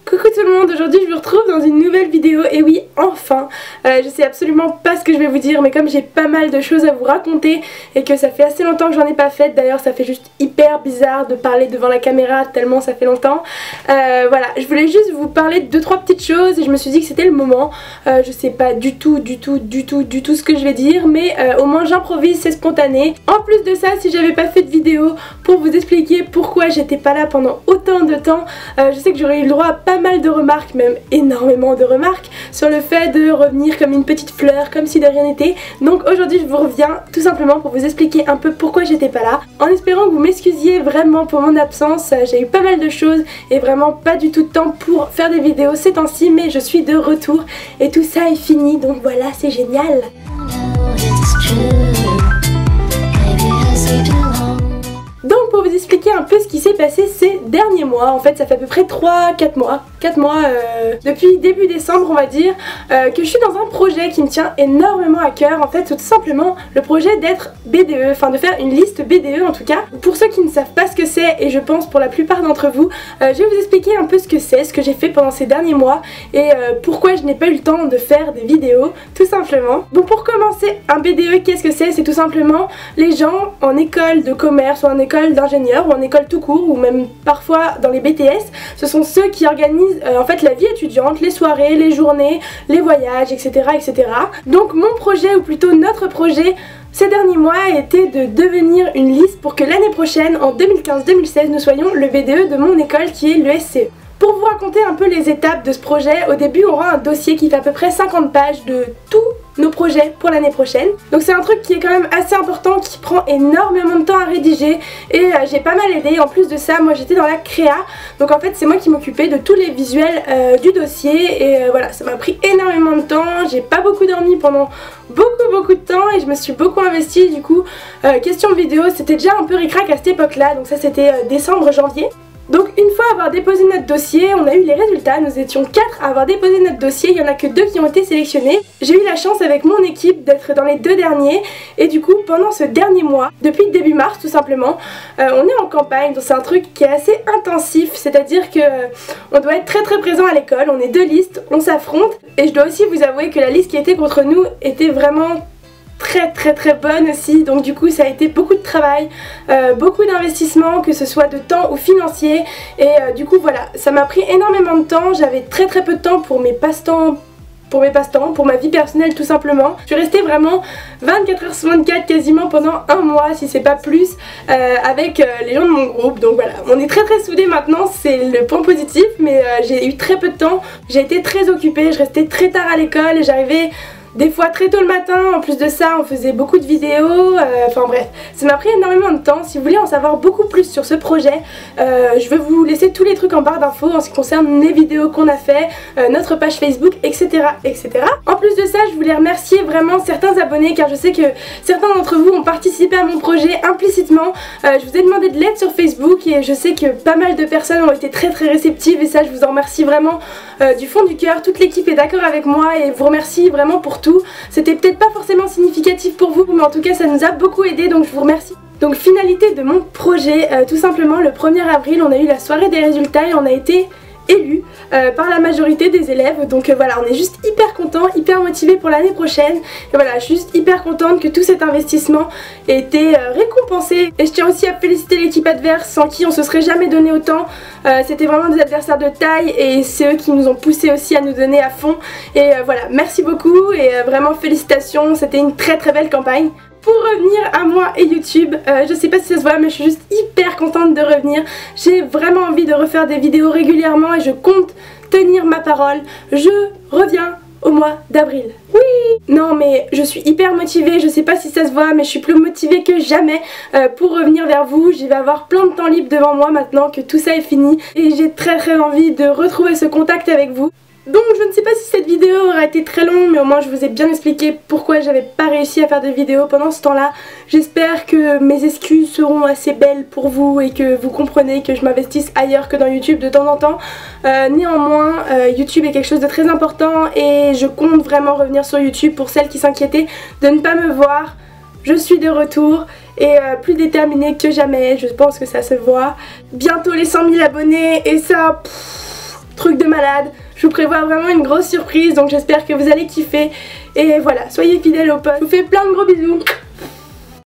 Coucou tout le monde, aujourd'hui je vous retrouve dans une nouvelle vidéo et oui enfin je sais absolument pas ce que je vais vous dire mais comme j'ai pas mal de choses à vous raconter et que ça fait assez longtemps que j'en ai pas fait, d'ailleurs ça fait juste hyper bizarre de parler devant la caméra tellement ça fait longtemps, voilà, je voulais juste vous parler de 2-3 petites choses et je me suis dit que c'était le moment. Je sais pas du tout ce que je vais dire mais au moins j'improvise, c'est spontané. En plus de ça, si j'avais pas fait de vidéo pour vous expliquer pourquoi j'étais pas là pendant autant de temps, je sais que j'aurais eu le droit à pas mal de remarques, même énormément de remarques sur le fait de revenir comme une petite fleur, comme si de rien n'était. Donc aujourd'hui je vous reviens tout simplement pour vous expliquer un peu pourquoi j'étais pas là, en espérant que vous m'excusiez vraiment pour mon absence. J'ai eu pas mal de choses et vraiment pas du tout de temps pour faire des vidéos ces temps-ci, mais je suis de retour et tout ça est fini, donc voilà, c'est génial. Donc pour vous expliquer un peu ce qui s'est passé ces derniers mois, en fait ça fait à peu près 4 mois depuis début décembre on va dire, que je suis dans un projet qui me tient énormément à cœur. En fait c'est tout simplement le projet d'être BDE, enfin de faire une liste BDE en tout cas. Pour ceux qui ne savent pas ce que c'est, et je pense pour la plupart d'entre vous, je vais vous expliquer un peu ce que c'est, ce que j'ai fait pendant ces derniers mois et pourquoi je n'ai pas eu le temps de faire des vidéos tout simplement. Bon, pour commencer, un BDE qu'est-ce que c'est? C'est tout simplement les gens en école de commerce ou en école d'ingénieur ou en école tout court ou même parfois dans les BTS, ce sont ceux qui organisent en fait la vie étudiante, les soirées, les journées, les voyages, etc. etc. Donc mon projet, ou plutôt notre projet ces derniers mois, a été de devenir une liste pour que l'année prochaine, en 2015-2016, nous soyons le BDE de mon école qui est l'ESCE. Pour vous raconter un peu les étapes de ce projet, au début on aura un dossier qui fait à peu près 50 pages de tous nos projets pour l'année prochaine. Donc c'est un truc qui est quand même assez important, qui prend énormément de temps à rédiger et j'ai pas mal aidé. En plus de ça, moi j'étais dans la créa, donc en fait c'est moi qui m'occupais de tous les visuels du dossier et voilà, ça m'a pris énormément de temps. J'ai pas beaucoup dormi pendant beaucoup de temps et je me suis beaucoup investie. Du coup question vidéo, c'était déjà un peu ric-rac à cette époque là, donc ça c'était décembre-janvier. Donc une fois avoir déposé notre dossier, on a eu les résultats, nous étions 4 à avoir déposé notre dossier, il n'y en a que 2 qui ont été sélectionnés. J'ai eu la chance avec mon équipe d'être dans les 2 derniers et du coup pendant ce dernier mois, depuis début mars tout simplement, on est en campagne, donc c'est un truc qui est assez intensif, c'est-à-dire que on doit être très présent à l'école, on est 2 listes, on s'affronte et je dois aussi vous avouer que la liste qui était contre nous était vraiment très bonne aussi, donc du coup ça a été beaucoup de travail, beaucoup d'investissement, que ce soit de temps ou financier et du coup voilà, ça m'a pris énormément de temps. J'avais très peu de temps pour mes passe-temps, pour ma vie personnelle tout simplement. Je suis restée vraiment 24h/24 quasiment pendant un mois si c'est pas plus avec les gens de mon groupe, donc voilà, on est très soudés maintenant, c'est le point positif, mais j'ai eu très peu de temps, j'ai été très occupée, je restais très tard à l'école et j'arrivais des fois très tôt le matin. En plus de ça on faisait beaucoup de vidéos, enfin bref, ça m'a pris énormément de temps. Si vous voulez en savoir beaucoup plus sur ce projet, je vais vous laisser tous les trucs en barre d'infos en ce qui concerne les vidéos qu'on a fait, notre page Facebook, etc. En plus de ça, je voulais remercier vraiment certains abonnés car je sais que certains d'entre vous ont participé à mon projet implicitement. Je vous ai demandé de l'aide sur Facebook et je sais que pas mal de personnes ont été très réceptives et ça je vous en remercie vraiment du fond du cœur. Toute l'équipe est d'accord avec moi et vous remercie vraiment pour tout. C'était peut-être pas forcément significatif pour vous, mais en tout cas ça nous a beaucoup aidé, donc je vous remercie. Donc finalité de mon projet, tout simplement le 1er avril on a eu la soirée des résultats et on a été élu par la majorité des élèves, donc voilà, on est juste hyper content, hyper motivé pour l'année prochaine et voilà, je suis juste hyper contente que tout cet investissement ait été récompensé. Et je tiens aussi à féliciter l'équipe adverse sans qui on se serait jamais donné autant. C'était vraiment des adversaires de taille et c'est eux qui nous ont poussé aussi à nous donner à fond et voilà, merci beaucoup et vraiment félicitations, c'était une très belle campagne. Pour revenir à moi et YouTube, je sais pas si ça se voit mais je suis juste hyper contente de revenir. J'ai vraiment envie de refaire des vidéos régulièrement et je compte tenir ma parole. Je reviens au mois d'avril. Oui! Non mais je suis hyper motivée, je sais pas si ça se voit mais je suis plus motivée que jamais pour revenir vers vous. Je vais avoir plein de temps libre devant moi maintenant que tout ça est fini et j'ai très envie de retrouver ce contact avec vous. Donc je ne sais pas si cette vidéo aura été très longue mais au moins je vous ai bien expliqué pourquoi j'avais pas réussi à faire de vidéo pendant ce temps là. J'espère que mes excuses seront assez belles pour vous et que vous comprenez que je m'investisse ailleurs que dans YouTube de temps en temps. Néanmoins YouTube est quelque chose de très important et je compte vraiment revenir sur YouTube. Pour celles qui s'inquiétaient de ne pas me voir, je suis de retour et plus déterminée que jamais, je pense que ça se voit. Bientôt les 100 000 abonnés et ça... truc de malade. Je vous prévois vraiment une grosse surprise, donc j'espère que vous allez kiffer. Et voilà, soyez fidèles au poste. Je vous fais plein de gros bisous.